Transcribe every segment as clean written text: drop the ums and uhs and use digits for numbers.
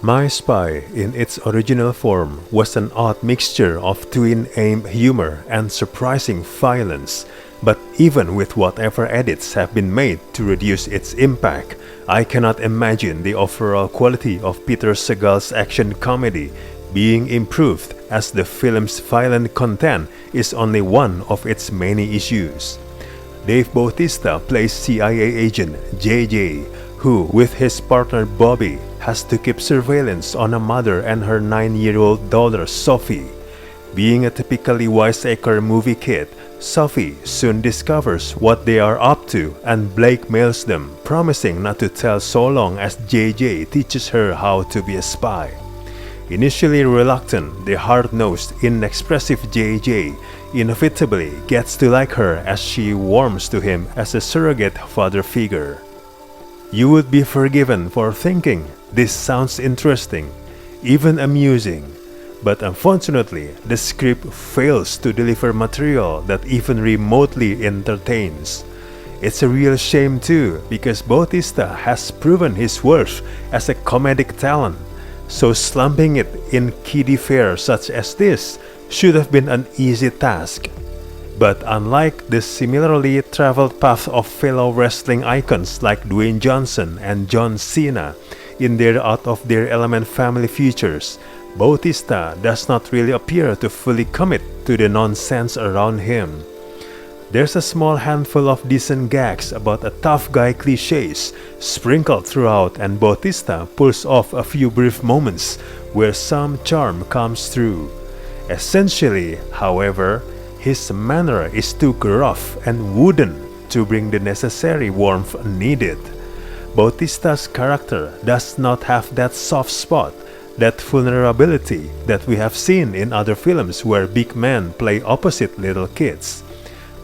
My Spy, in its original form, was an odd mixture of twin-aim humor and surprising violence. But even with whatever edits have been made to reduce its impact, I cannot imagine the overall quality of Peter Segal's action comedy being improved, as the film's violent content is only one of its many issues. Dave Bautista plays CIA agent JJ, who, with his partner Bobby, has to keep surveillance on a mother and her 9-year-old daughter Sophie. Being a typically wiseacre movie kid, Sophie soon discovers what they are up to and blackmails them, promising not to tell so long as JJ teaches her how to be a spy. Initially reluctant, the hard-nosed, inexpressive JJ inevitably gets to like her as she warms to him as a surrogate father figure. You would be forgiven for thinking this sounds interesting, even amusing, but unfortunately, the script fails to deliver material that even remotely entertains. It's a real shame too, because Bautista has proven his worth as a comedic talent, so slumping it in kiddie fare such as this should have been an easy task. But unlike the similarly traveled path of fellow wrestling icons like Dwayne Johnson and John Cena in their out-of-their-element family features, Bautista does not really appear to fully commit to the nonsense around him. There's a small handful of decent gags about a tough guy cliches sprinkled throughout, and Bautista pulls off a few brief moments where some charm comes through. Essentially, however, his manner is too gruff and wooden to bring the necessary warmth needed. Bautista's character does not have that soft spot, that vulnerability that we have seen in other films where big men play opposite little kids.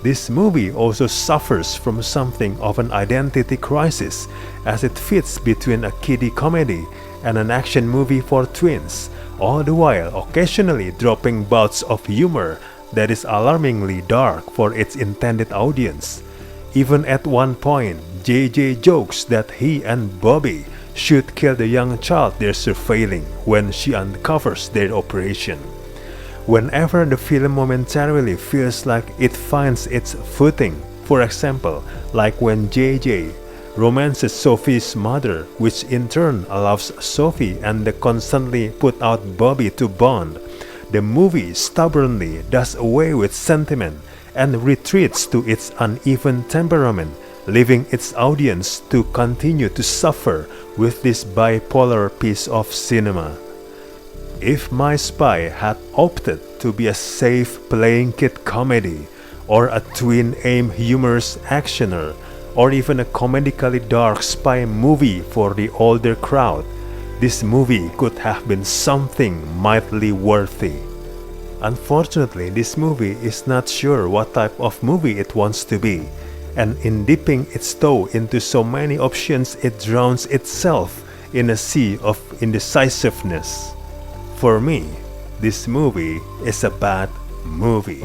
This movie also suffers from something of an identity crisis, as it fits between a kiddie comedy and an action movie for tweens, all the while occasionally dropping bouts of humor that is alarmingly dark for its intended audience. Even at one point, JJ jokes that he and Bobby should kill the young child they're surveilling when she uncovers their operation. Whenever the film momentarily feels like it finds its footing, for example, like when JJ romances Sophie's mother, which in turn allows Sophie and the constantly put out Bobby to bond, the movie stubbornly does away with sentiment and retreats to its uneven temperament, leaving its audience to continue to suffer with this bipolar piece of cinema. If My Spy had opted to be a safe playing kid comedy, or a twin-aim humorous actioner, or even a comedically dark spy movie for the older crowd, this movie could have been something mightily worthy. Unfortunately, this movie is not sure what type of movie it wants to be, and in dipping its toe into so many options, it drowns itself in a sea of indecisiveness. For me, this movie is a bad movie.